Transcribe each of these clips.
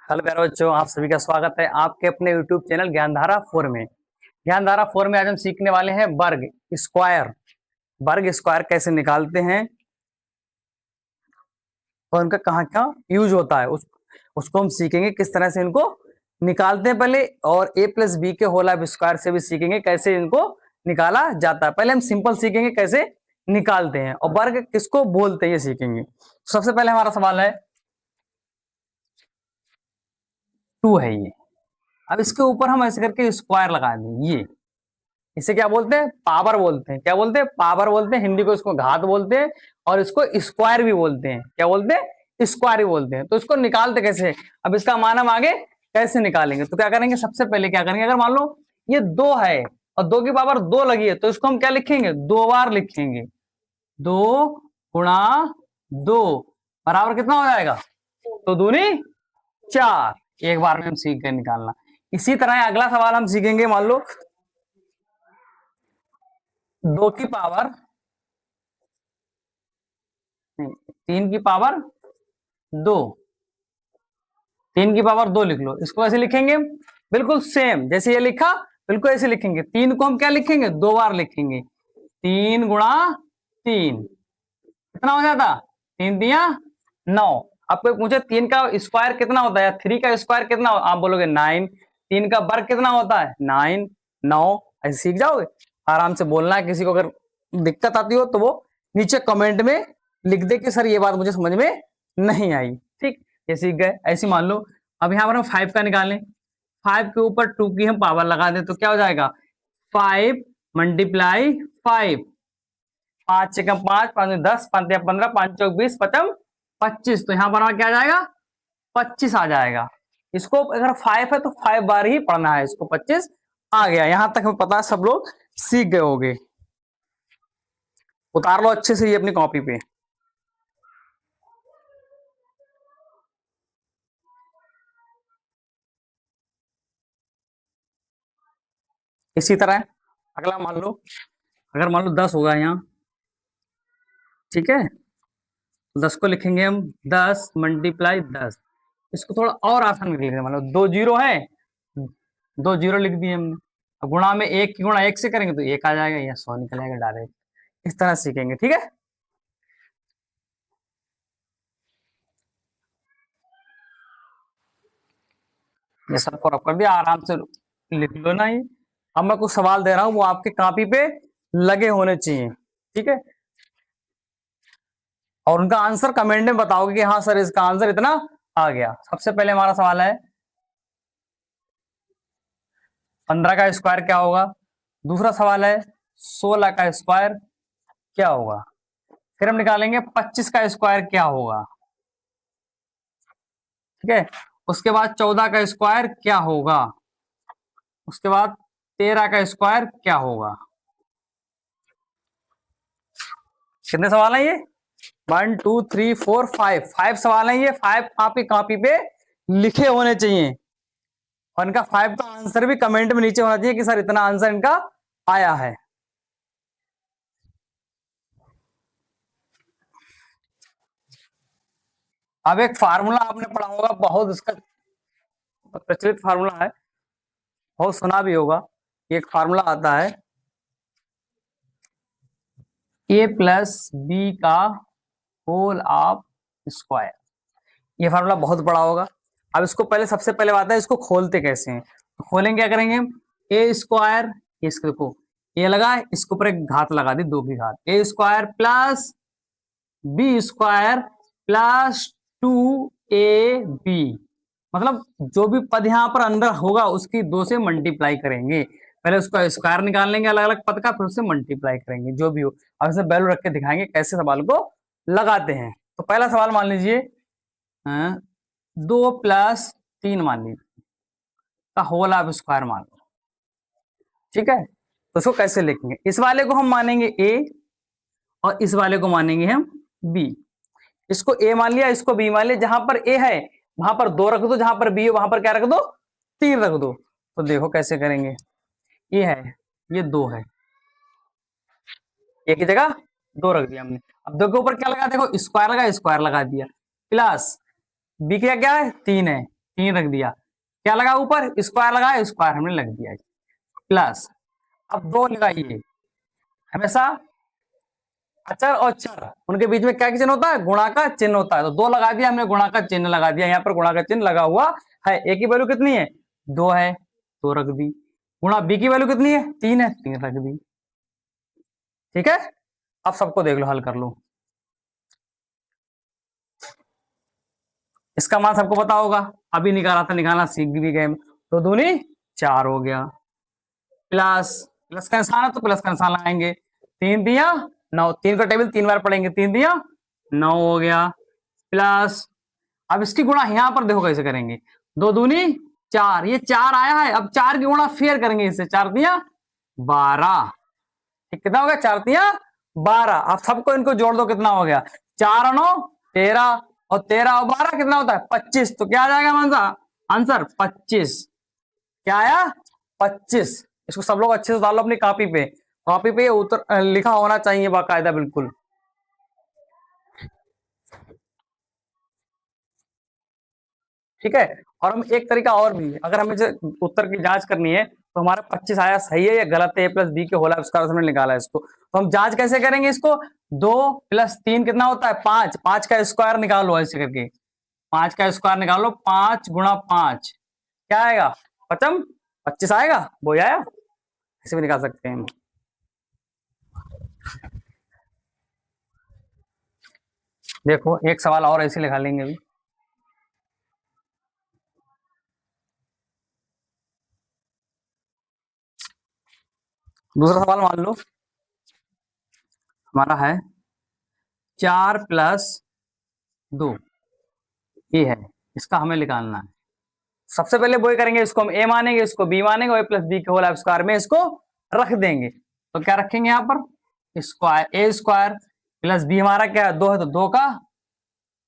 Hello प्यारे बच्चों, आप सभी का स्वागत है आपके अपने यूट्यूब चैनल ज्ञानधारा 4 में। ज्ञानधारा 4 में आज हम सीखने वाले हैं वर्ग स्क्वायर। वर्ग स्क्वायर कैसे निकालते हैं और उनका कहाँ कहाँ यूज होता है उसको हम सीखेंगे, किस तरह से इनको निकालते हैं पहले। और ए प्लस बी के होल ऑफ स्क्वायर से भी सीखेंगे कैसे इनको निकाला जाता है। पहले हम सिंपल सीखेंगे कैसे निकालते हैं और वर्ग किसको बोलते हैं ये सीखेंगे। सबसे पहले हमारा सवाल है 2 है ये। अब इसके ऊपर हम ऐसे करके स्क्वायर लगा दें। ये इसे क्या बोलते हैं? पावर बोलते हैं। क्या बोलते हैं? पावर बोलते हैं। हिंदी को इसको घात बोलते हैं और इसको स्क्वायर भी बोलते हैं। क्या बोलते हैं? स्क्वायर भी बोलते हैं। तो इसको निकालते कैसे हैं? अब इसका मान हम आगे कैसे निकालेंगे? तो क्या करेंगे, सबसे पहले क्या करेंगे, अगर मान लो ये 2 है और 2 की पावर 2 लगी है तो इसको हम क्या लिखेंगे? 2 बार लिखेंगे। 2 गुणा 2 बराबर कितना हो जाएगा? तो दूनी 4। एक बार में हम सीख गए निकालना। इसी तरह अगला सवाल हम सीखेंगे। मान लो 2 की पावर नहीं, 3 की पावर 2, 3 की पावर 2 लिख लो। इसको ऐसे लिखेंगे बिल्कुल सेम जैसे ये लिखा, बिल्कुल ऐसे लिखेंगे। 3 को हम क्या लिखेंगे? 2 बार लिखेंगे। 3 गुणा 3 कितना हो जाता? 3 दिया 9। आपको पूछे 3 का स्क्वायर कितना होता है या 3 का स्क्वायर कितना हो, आप बोलोगे 9। 3 का वर्ग कितना होता है? 9। 9 ऐसे सीख जाओगे। आराम से बोलना है। किसी को अगर दिक्कत आती हो तो वो नीचे कमेंट में लिख दे कि सर ये बात मुझे समझ में नहीं आई। ठीक, ये सीख गए। ऐसे मान लो अब यहाँ पर हम 5 का निकालें। 5 के ऊपर 2 की हम पावर लगा दें तो क्या हो जाएगा? 5 मल्टीप्लाई 5। 5 छक्का 5, 5 10, 5 या 15, 5 चौक 20, 5 25। तो यहाँ पर हमारा क्या आ जाएगा? 25 आ जाएगा। इसको अगर 5 है तो 5 बार ही पढ़ना है। इसको 25 आ गया। यहां तक हमें पता है, सब लोग सीख गए होंगे। उतार लो अच्छे से ये अपनी कॉपी पे। इसी तरह अगला मान लो, अगर मान लो 10 होगा यहाँ, ठीक है, तो 10 को लिखेंगे हम 10 मल्टीप्लाई 10। इसको थोड़ा और आसान लिख लेंगे। मान लो 2 जीरो है, 2 जीरो लिख दिए हमने। अब गुणा में 1 की गुणा 1 से करेंगे तो 1 आ जाएगा, या 100 निकल आएगा डायरेक्ट। इस तरह सीखेंगे, ठीक है। ये सब फॉलो कर दिया, आराम से लिख लो ना। ये अब मैं कुछ सवाल दे रहा हूं, वो आपके कॉपी पे लगे होने चाहिए, ठीक है। और उनका आंसर कमेंट में बताओगे कि हाँ सर इसका आंसर इतना आ गया। सबसे पहले हमारा सवाल है 15 का स्क्वायर क्या होगा। दूसरा सवाल है 16 का स्क्वायर क्या होगा। फिर हम निकालेंगे 25 का स्क्वायर क्या होगा, ठीक है। उसके बाद 14 का स्क्वायर क्या होगा। उसके बाद 13 का स्क्वायर क्या होगा। कितने सवाल हैं ये? 1 2 3 4 5, 5 सवाल हैं ये। 5 आपकी कॉपी पे लिखे होने चाहिए और इनका 5 का आंसर भी कमेंट में नीचे होना चाहिए कि सर इतना आंसर इनका आया है। अब एक फार्मूला आपने पढ़ा होगा, बहुत इसका प्रचलित फार्मूला है, बहुत सुना भी होगा। एक फार्मूला आता है ए प्लस बी का होल ऑफ स्क्वायर। ये फार्मूला बहुत बड़ा होगा। अब इसको पहले, सबसे पहले बात है इसको खोलते कैसे हैं। तो खोलेंगे क्या करेंगे, ए स्क्वायर, इसको देखो ये लगा, इसके ऊपर एक घात लगा दी, 2 की घात, a square plus b square plus 2ab। मतलब जो भी पद यहाँ पर अंदर होगा उसकी 2 से मल्टीप्लाई करेंगे। पहले उसका स्क्वायर निकाल लेंगे अलग अलग पद का, फिर उससे मल्टीप्लाई करेंगे जो भी हो। अब इसे वैल्यू रख के दिखाएंगे कैसे सवाल को लगाते हैं। तो पहला सवाल मान लीजिए 2 प्लस 3 मान लीजिए का होल ऑफ स्क्वायर मान लो, ठीक है। तो उसको कैसे लिखेंगे, इस वाले को हम मानेंगे ए और इस वाले को मानेंगे हम बी। इसको ए मान लिया, इसको बी मान लिया। जहां पर ए है वहां पर 2 रख दो, जहां पर बी है वहां पर क्या रख दो? 3 रख दो। तो देखो कैसे करेंगे। ये है, ये 2 है, एक ही जगह 2 रख दिया हमने। अब 2 के ऊपर क्या लगा, देखो स्क्वायर लगा, स्क्वायर लगा दिया, प्लस बी क्या क्या है 3 है, 3 रख दिया, क्या लगा ऊपर, स्क्वायर लगाया, स्क्वायर हमने लग दिया, प्लस अब 2 लगाइए, हमेशा अचर और चर उनके बीच में क्या चिन्ह होता है, गुणा का चिन्ह होता है, तो 2 लगा दिया हमने, गुणा का चिन्ह लगा दिया, यहाँ पर गुणा का चिन्ह लगा हुआ है। ए की वैल्यू कितनी है, 2 है, 2 रख दी, गुणा बी की वैल्यू कितनी है, 3 है, 3 रख दी। ठीक है, अब सबको देख लो, हल कर लो, इसका मान सबको पता होगा, अभी निकाला था, निकालना सीख भी गए, तो दूनी 4 हो गया, प्लस प्लस का निशान है तो प्लस का निशान लगाएंगे, 3 दिया 9, 3 का टेबल 3 बार पढ़ेंगे, 3 दिया 9 हो गया, प्लस अब इसकी गुणा यहां पर देखो कैसे करेंगे, 2 दूनी 4, ये 4 आया है, अब 4 की गुणा फेर करेंगे इससे, 4 दिया 12, कितना हो गया, 4 दिया 12, अब सबको इनको जोड़ दो, कितना हो गया, 4 और 9 13, और 13 और 12 कितना होता है 25, तो क्या आ जाएगा आंसर 25, क्या आया 25। इसको सब लोग अच्छे से डालो अपनी कॉपी पे, कॉपी पे उत्तर लिखा होना चाहिए बाकायदा बिल्कुल। ठीक है, और हम एक तरीका और भी, अगर हमें उत्तर की जांच करनी है तो हमारा 25 आया सही है या गलत है, ए प्लस बी के होल स्क्वायर हमने निकाला है इसको, तो हम जांच कैसे करेंगे इसको, 2 प्लस 3 कितना होता है 5, 5 का स्क्वायर निकालो ऐसे करके, 5 का स्क्वायर निकालो, 5 गुणा 5 क्या आएगा, 25 आएगा, वो आया, ऐसे भी निकाल सकते हैं हम। देखो एक सवाल और ऐसे लिखा लेंगे अभी, दूसरा सवाल मान लो हमारा है 4 प्लस 2, ये है, इसका हमें निकालना है। सबसे पहले वही करेंगे, इसको हम ए मानेंगे, इसको बी मानेंगे, ए प्लस बी के होल स्क्वायर में इसको रख देंगे, तो क्या रखेंगे यहाँ पर स्क्वायर, ए स्क्वायर प्लस बी हमारा क्या है 2 है, तो 2 का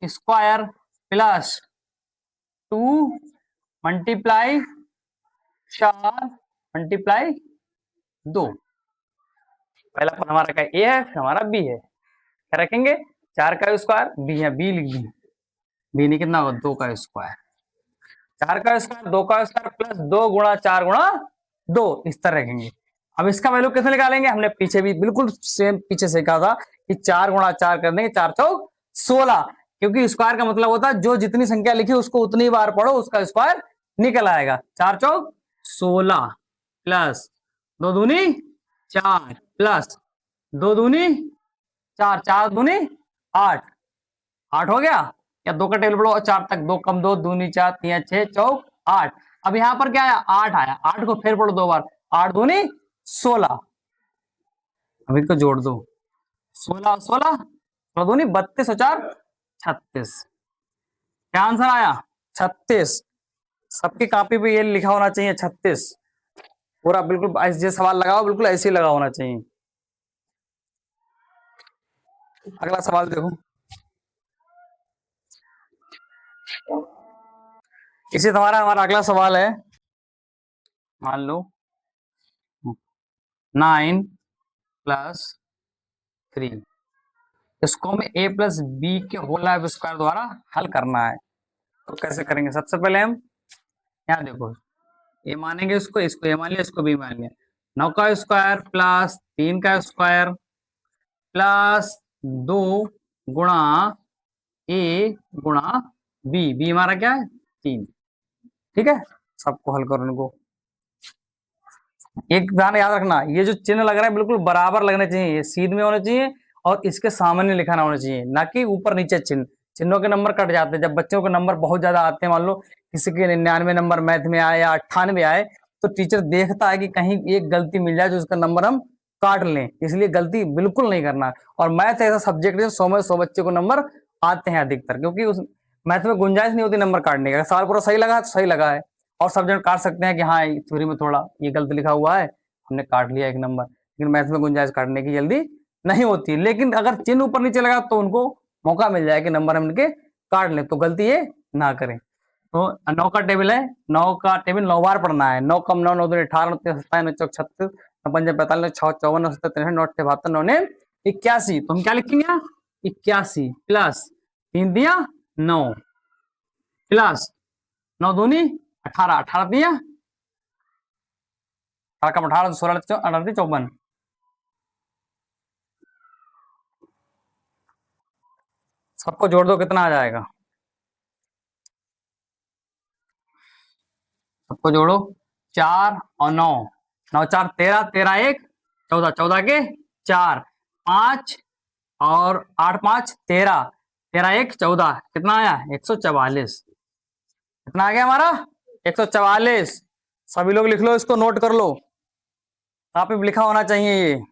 स्क्वायर प्लस 2 मल्टीप्लाई 4 मल्टीप्लाई 2, पहला पद हमारा क्या ए है, फिर हमारा बी है, क्या रखेंगे 4 का स्क्वायर, बी है, बी लिख दी, बी नहीं कितना होगा 2 का स्क्वायर, 4 का स्क्वायर 2 का स्क्वायर प्लस 2 गुणा 4 गुणा 2, इस तरह रखेंगे। अब इसका वैल्यू कैसे निकालेंगे, हमने पीछे भी बिल्कुल सेम पीछे से कहा था कि 4 गुणा 4 कर देंगे, 4 चौक 16, क्योंकि स्क्वायर का मतलब होता है जो जितनी संख्या लिखी उसको उतनी बार पढ़ो उसका स्क्वायर निकल आएगा, 4 चौक 16 प्लस 2 दूनी 4 प्लस 2 दूनी 4, 4 दूनी 8, 8 हो गया, या 2 का टेबल पढ़ो 4 तक, 2 कम 2 दूनी 4 3 6 चौक 8, अब यहाँ पर क्या आया 8 आया, 8 को फिर पढ़ो 2 बार, 8 दूनी 16, अब इनको जोड़ दो, 16 16 16 दूनी 32 और 4 36, क्या आंसर आया 36, सबकी कॉपी पे ये लिखा होना चाहिए 36, पूरा बिल्कुल ऐसे सवाल लगाओ, बिल्कुल ऐसे ही लगा होना चाहिए। अगला सवाल देखो, इसी तुम्हारा हमारा अगला सवाल है, मान लो 9 प्लस 3, इसको हमें ए प्लस बी के होल स्क्वायर द्वारा हल करना है, तो कैसे करेंगे, सबसे पहले हम यहाँ देखो ए मानेंगे, इसको इसको ए मान लिया, इसको बी मान लिया, 9 का स्क्वायर प्लस 3 का स्क्वायर प्लस 2 गुणा ए गुणा बी, बी हमारा क्या है 3, ठीक है, सबको हल करो इनको, एक ध्यान याद रखना, ये जो चिन्ह लग रहा है बिल्कुल बराबर लगने चाहिए, सीध में होने चाहिए और इसके सामान्य लिखा ना होना चाहिए, ना कि ऊपर नीचे चिन्ह, चिन्हों के नंबर कट जाते हैं, जब बच्चों के नंबर बहुत ज्यादा आते हैं, मान लो किसी के 99 नंबर मैथ में आए या 98 आए, तो टीचर देखता है कि कहीं एक गलती मिल जाए जो उसका नंबर हम काट लें, इसलिए गलती बिल्कुल नहीं करना। और मैथ ऐसा सब्जेक्ट है 100 में 100 बच्चे को नंबर आते हैं अधिकतर, क्योंकि उस मैथ में गुंजाइश नहीं होती नंबर काटने का, सवाल पूरा सही लगा तो सही लगा है, और सब्जेक्ट काट सकते हैं कि हाँ थ्योरी में थोड़ा ये गलत लिखा हुआ है, हमने काट लिया एक नंबर, लेकिन मैथ में गुंजाइश काटने की जल्दी नहीं होती, लेकिन अगर चिन्ह ऊपर नीचे लगा तो उनको मौका मिल जाए कि नंबर हम इनके काट लें, तो गलती ये ना करें। तो 9 का टेबल है, 9 का टेबल 9 बार पढ़ना है, 9 कम 9 9 2 18 9 27 9 चौक 36 9 पंजे 45 9 6 54 9 67 9 72 9 ने 81, तो हम क्या लिखेंगे 81 प्लस 3 दिया 9 प्लस 9 दूनी 18, 18 दिया 18 कम 18 तो 16 38 54। सबको जोड़ दो कितना आ जाएगा, सबको जोड़ो 4 और 9, 9 4 13, 13 1 14, 14 के 4, 5 और 8 5 13, 13 1 14, कितना आया 144। कितना आ गया हमारा 144। सभी लोग लिख लो, इसको नोट कर लो, कॉपी पे लिखा होना चाहिए ये।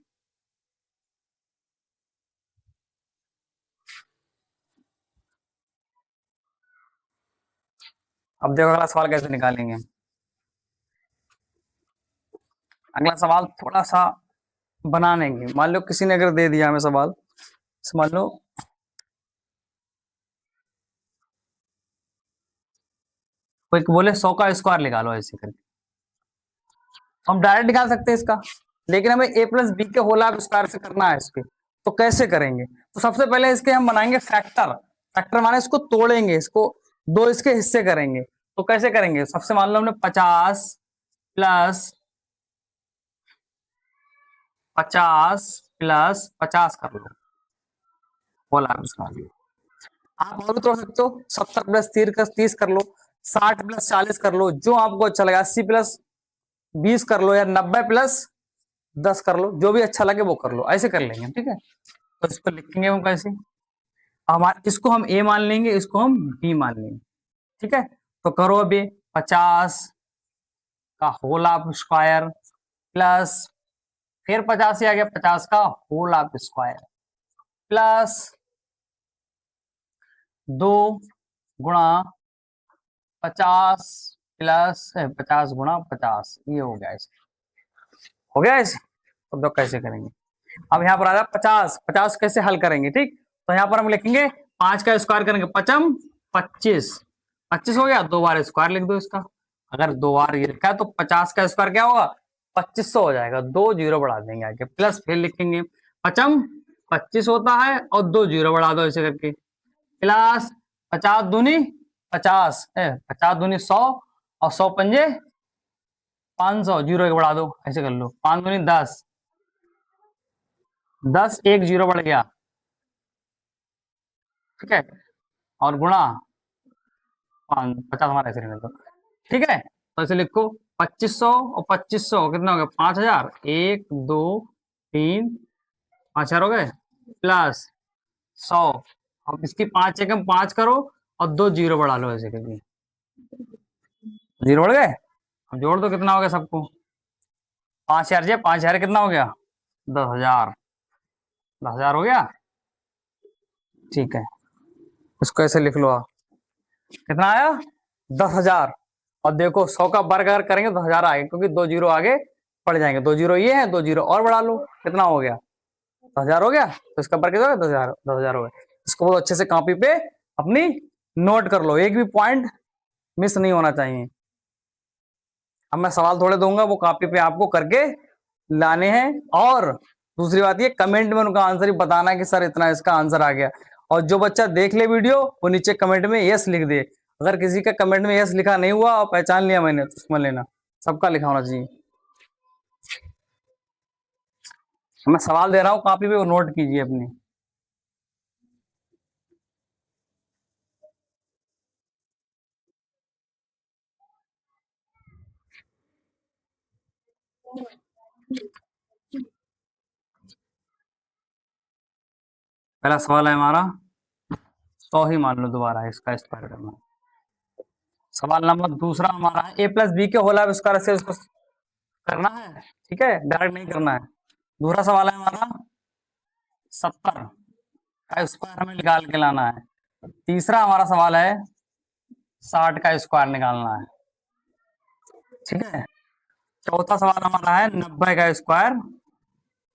अब देखो अगला सवाल कैसे निकालेंगे। अगला सवाल थोड़ा सा बनाने की, मान लो किसी ने अगर दे दिया हमें सवाल, मान लो कोई बोले 100 का स्क्वायर निकालो ऐसे करके, हम डायरेक्ट निकाल सकते हैं इसका, लेकिन हमें a प्लस बी के होल ऑफ स्क्वायर से करना है इसके, तो कैसे करेंगे। तो सबसे पहले इसके हम बनाएंगे फैक्टर, फैक्टर माने इसको तोड़ेंगे, इसको दो इसके हिस्से करेंगे। तो कैसे करेंगे, सबसे मान लो हमने 50 प्लस 50 प्लस 50 कर लो होल ऑफ स्क्वायर। आप और भी तोड़ सकते हो, 70 प्लस 30 कर लो, 60 प्लस 40 कर लो, जो आपको अच्छा लगे, 80 प्लस 20 कर लो, या 90 प्लस 10 कर लो, जो भी अच्छा लगे वो कर लो, ऐसे कर लेंगे, ठीक है। तो इसको लिखेंगे हम कैसे, हमारे इसको हम ए मान लेंगे, इसको हम बी मान लेंगे, ठीक है। तो करो अभी 50 का होल ऑफ स्क्वायर प्लस फिर 50 ही आ गया, 50 का होल ऑफ स्क्वायर प्लस 2 गुणा 50 प्लस 50 गुणा 50, ये हो गया ऐसे, हो गया ऐसे। अब तो कैसे करेंगे, अब यहाँ पर आ रहा 50, 50 कैसे हल करेंगे, ठीक। तो यहाँ पर हम लिखेंगे 5 का स्क्वायर करेंगे, 5 25, 25 हो गया, 2 बार स्क्वायर लिख दो इसका। अगर 2 बार ये लिखा है तो 50 का स्क्वायर क्या होगा 2500 हो जाएगा, 2 जीरो बढ़ा देंगे आगे, प्लस फिर लिखेंगे 5 25 होता है और 2 जीरो बढ़ा दो ऐसे करके, प्लस 50 दूनी 50, 50 दूनी 100 और 100 पंजे 500, जीरो एक बढ़ा दो ऐसे कर लो, 5 दूनी 10, 10 एक जीरो बढ़ गया, ठीक है, और गुणा 50 हमारा ऐसे रहने दो, ठीक है। तो ऐसे लिखो 2500 और 2500 कितना हो गया 5000, 1 2 3 5000 हो गए, प्लस 100, अब इसकी 5 एकम 5 करो और 2 जीरो बढ़ा लो ऐसे करके, जीरो बढ़ गए। अब जोड़ दो कितना हो गया सबको, 5000 से 5000 कितना हो गया 10,000, 10,000 हो गया, ठीक है। इसको ऐसे लिख लो आप, कितना आया 10,000, और देखो 100 का वर्ग अगर करेंगे तो 1000 आएगा, क्योंकि 2 जीरो आगे पड़ जाएंगे, 2 जीरो ये है, 2 जीरो और बढ़ा लो, कितना हो गया 10,000 हो गया, तो इसका वर्ग कितना 10,000, 10,000 हो गया। इसको बहुत अच्छे से कॉपी पे अपनी नोट कर लो, एक भी पॉइंट मिस नहीं होना चाहिए। अब मैं सवाल थोड़े दूंगा, वो कॉपी पे आपको करके लाने हैं, और दूसरी बात ये कमेंट में उनका आंसर ही बताना कि सर इतना इसका आंसर आ गया, और जो बच्चा देख ले वीडियो वो नीचे कमेंट में यस लिख दे। अगर किसी का कमेंट में यस लिखा नहीं हुआ और पहचान लिया मैंने तो समझ लेना सबका लिखा होना चाहिए। मैं सवाल दे रहा हूँ, कॉपी पे वो नोट कीजिए अपनी। पहला सवाल है हमारा 100 ही मान लो, दोबारा इसका स्क्वायर करना। सवाल नंबर दूसरा हमारा है ए प्लस बी के होल ऑफ स्क्वायर से उसको करना है, ठीक है, डायरेक्ट नहीं करना है। दूसरा सवाल है हमारा 70 का स्क्वायर हमें निकाल के लाना है। तीसरा हमारा सवाल है 60 का स्क्वायर निकालना है, ठीक है। चौथा सवाल हमारा है 90 का स्क्वायर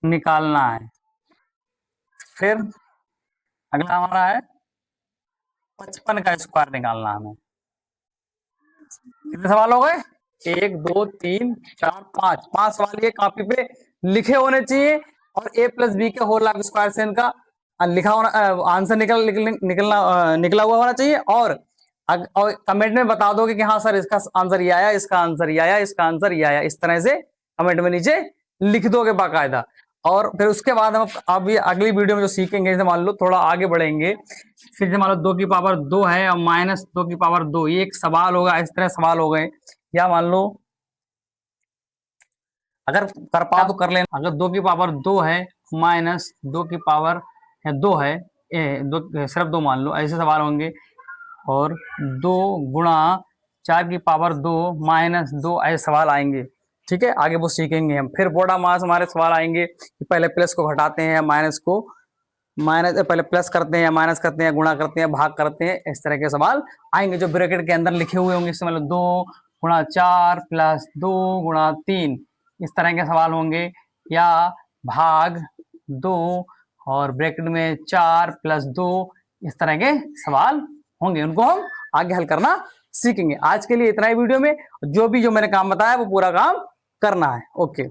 निकालना है। फिर अगला हमारा है 55 का स्क्वायर निकालना है हमें। कितने सवाल हो गए, 1 2 3 4 5, 5 सवाल ये कॉपी पे लिखे होने चाहिए, और ए प्लस बी के होल ऑफ स्क्वायर से इनका लिखा होना, आंसर निकलना निकला हुआ होना चाहिए, और और कमेंट में बता दोगे कि हाँ सर इसका आंसर ये आया, इसका आंसर ये आया, इसका आंसर ये आया, इस तरह से कमेंट में नीचे लिख दोगे बाकायदा। और फिर उसके बाद हम अभी अगली वीडियो में जो सीखेंगे, जैसे मान लो थोड़ा आगे बढ़ेंगे, फिर से मान लो 2 की पावर 2 है और माइनस 2 की पावर 2, ये एक सवाल होगा, इस तरह सवाल हो गए। या मान लो अगर कर पाओ तो कर लेना, अगर 2 की पावर 2 है माइनस 2 की पावर 2 है, सिर्फ 2 मान लो, ऐसे सवाल होंगे। और 2 गुणा 4 की पावर 2 माइनस 2, ऐसे सवाल आएंगे। ठीक है, आगे वो सीखेंगे हम। फिर बॉडा मास हमारे सवाल आएंगे कि पहले प्लस को घटाते हैं, माइनस को पहले प्लस करते हैं या माइनस करते हैं, गुणा करते हैं, भाग करते हैं, इस तरह के सवाल आएंगे जो ब्रैकेट के अंदर लिखे हुए होंगे। इससे मतलब 2 गुणा 4 प्लस 2 गुणा 3, इस तरह के सवाल होंगे। या भाग 2 और ब्रैकेट में 4 प्लस 2, इस तरह के सवाल होंगे, उनको हम आगे हल करना सीखेंगे। आज के लिए इतना ही वीडियो में, जो मैंने काम बताया वो पूरा काम करना है। ओके।